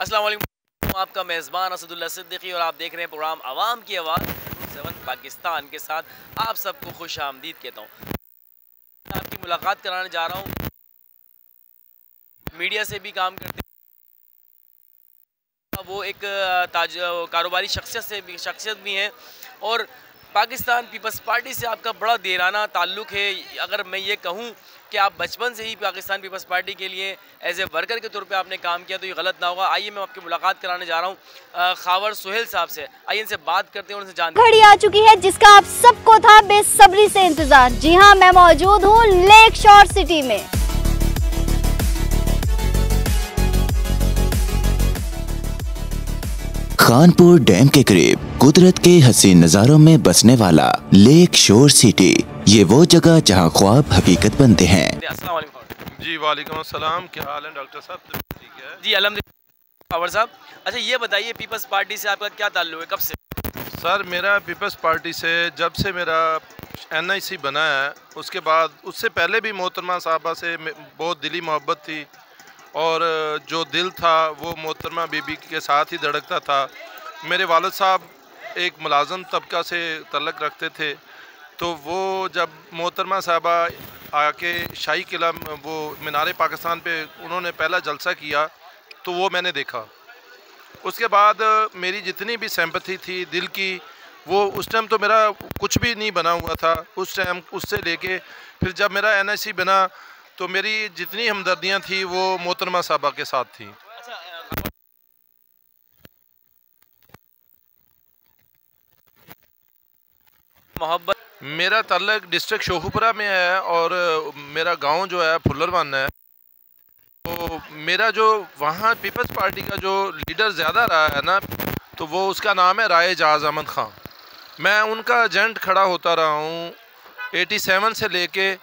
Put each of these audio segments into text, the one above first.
अस्सलाम वालेकुम, आपका मेज़बान असदुल्ला सिद्दीकी और आप देख रहे हैं प्रोग्राम आवाम की आवाज़ 7 पाकिस्तान के साथ। आप सबको खुश आमदीद कहता हूँ। आपकी मुलाकात कराने जा रहा हूँ, मीडिया से भी काम करते हैं, वो एक कारोबारी शख्सियत भी हैं और पाकिस्तान पीपल्स पार्टी से आपका बड़ा देराना ताल्लुक़ है। अगर मैं ये कहूँ कि आप बचपन से ही पाकिस्तान पीपल्स पार्टी के लिए एज ए वर्कर के तौर पे आपने काम किया तो ये गलत ना होगा। आइए मैं आपकी मुलाकात कराने जा रहा हूँ खावर सुहेल साहब से। आइए इनसे बात करते हैं, उनसे जानते हैं। घड़ी आ चुकी है जिसका आप सबको था बेसब्री से इंतजार। जी हाँ, मैं मौजूद हूँ लेक शोर सिटी में। खानपुर डैम के करीब कुदरत के हसीन नज़ारों में बसने वाला लेक शोर सिटी, ये वो जगह जहां ख्वाब हकीकत बनते हैं। अस्सलाम वालेकुम। जी वालेकुम अस्सलाम, क्या हाल है डॉक्टर साहब? ठीक है जी अल्हम्दुलिल्लाह। खावर साहब, अच्छा ये बताइए पीपल्स पार्टी से आपका क्या ताल्लुक़ है, कब से? सर, मेरा पीपल्स पार्टी से जब से मेरा NIC बना है, उसके बाद उससे पहले भी मोहतरमा साहबा से बहुत दिली मोहब्बत थी और जो दिल था वो मोहतरमा बीबी के साथ ही धड़कता था। मेरे वालिद साहब एक मुलाज़म तबका से तल्लुक़ रखते थे, तो वो जब मोहतरमा साहबा आके शाही किला वो मीनार पाकिस्तान पे उन्होंने पहला जलसा किया तो वो मैंने देखा। उसके बाद मेरी जितनी भी सिंपैथी थी दिल की, वो उस टाइम तो मेरा कुछ भी नहीं बना हुआ था। उस टाइम उससे लेके फिर जब मेरा NIC बना तो मेरी जितनी हमदर्दियाँ थी वो मोहतरमा साहबा के साथ थी। अच्छा, मोहब्बत मेरा ताल्लुक़ डिस्ट्रिक्ट शोखुपुरा में है और मेरा गांव जो है फुल्लरवन है। तो मेरा जो वहाँ पीपल्स पार्टी का जो लीडर ज़्यादा रहा है ना, तो वो उसका नाम है राय जहाज़ अहमद ख़ान। मैं उनका एजेंट खड़ा होता रहा हूँ 87 से लेके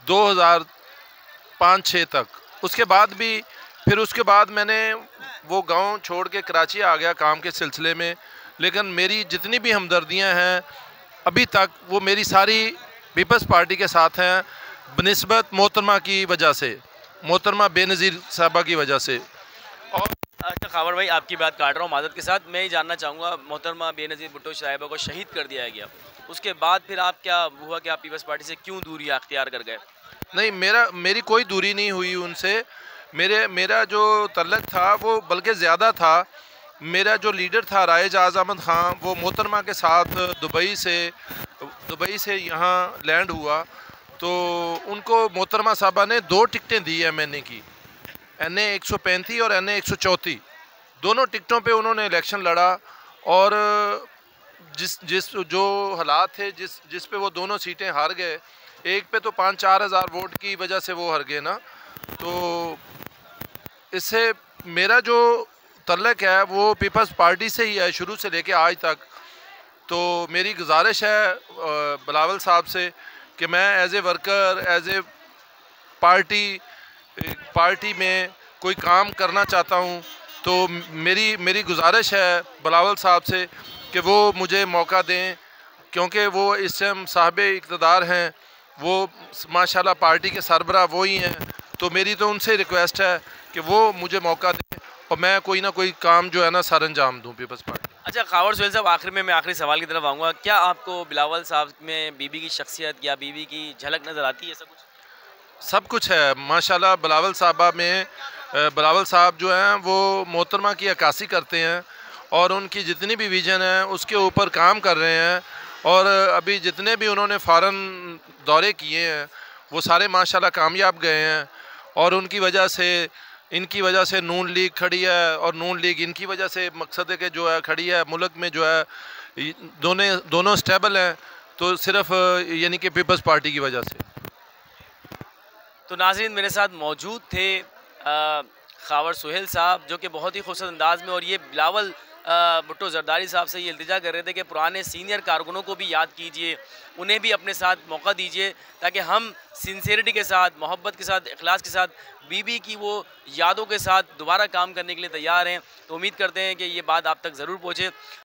2005-06 तक। उसके बाद भी फिर उसके बाद मैंने वो गांव छोड़ के कराची आ गया काम के सिलसिले में, लेकिन मेरी जितनी भी हमदर्दियां हैं अभी तक वो मेरी सारी पीपल्स पार्टी के साथ हैं बनिस्बत मोहतरमा की वजह से, मोहतरमा बेनज़ीर साहबा की वजह से। और अच्छा खावर भाई, आपकी बात काट रहा हूँ मादत के साथ। मैं ये जानना चाहूँगा, मोहतरमा बेनज़ीर भुट्टो साहिबा को शहीद कर दिया गया, उसके बाद फिर आप क्या हुआ कि आप पीपल्स पार्टी से क्यों दूरी अख्तियार कर गए? नहीं, मेरी कोई दूरी नहीं हुई उनसे। मेरा जो तल्लुक़ था वो बल्कि ज़्यादा था। मेरा जो लीडर था राय जहाज़ अहमद ख़ान, वो मोहतरमा के साथ दुबई से यहाँ लैंड हुआ तो उनको मोहतरमा साहबा ने 2 टिकटें दी MNA की, NA 135 और NA 134। दोनों टिकटों पे उन्होंने इलेक्शन लड़ा और जिस जो हालात थे जिस पे वो दोनों सीटें हार गए, एक पे तो 5-4 हज़ार वोट की वजह से वो हार गए ना। तो इससे मेरा जो तल्लुक़ है वो पीपल्स पार्टी से ही है शुरू से लेके आज तक। तो मेरी गुजारिश है बिलावल साहब से कि मैं as a worker, as a party में कोई काम करना चाहता हूँ, तो मेरी गुजारिश है बिलावल साहब से कि वो मुझे मौका दें, क्योंकि वो इस टाइम साहिब इक़्तिदार हैं, वो माशाल्लाह पार्टी के सरबराह वो ही हैं। तो मेरी तो उनसे रिक्वेस्ट है कि वो मुझे मौका दें और मैं कोई ना कोई काम जो है ना सर अंजाम दूँ पीपल्स पार्टी। अच्छा खावर सुहेल साहब, आखिर में मैं आखिरी सवाल की तरफ आऊँगा। क्या आपको बिलावल साहब में बीबी की शख्सियत या बीबी की झलक नज़र आती है? ऐसा कुछ? सब कुछ है माशाल्लाह। बिलावल साहबा में बिलावल साहब जो हैं वो मोहतरमा की अक्कासी करते हैं और उनकी जितनी भी विजन है उसके ऊपर काम कर रहे हैं। और अभी जितने भी उन्होंने फ़ॉरेन दौरे किए हैं वो सारे माशाल्लाह कामयाब गए हैं और इनकी वजह से नून लीग खड़ी है और नून लीग इनकी वजह से मकसद के जो है खड़ी है। मुल्क में जो है दोनों स्टेबल हैं, तो सिर्फ यानी कि पीपल्स पार्टी की वजह से। तो नाज़रीन, मेरे साथ मौजूद थे खावर सुहेल साहब, जो कि बहुत ही खूबसूरत अंदाज में, और ये बिलावल भुट्टो जरदारी साहब से ये इल्तिजा कर रहे थे कि पुराने सीनियर कारकुनों को भी याद कीजिए, उन्हें भी अपने साथ मौका दीजिए, ताकि हम सिंसेरिटी के साथ, मोहब्बत के साथ, इखलास के साथ बीबी की वो यादों के साथ दोबारा काम करने के लिए तैयार हैं। तो उम्मीद करते हैं कि ये बात आप तक ज़रूर पहुँचे।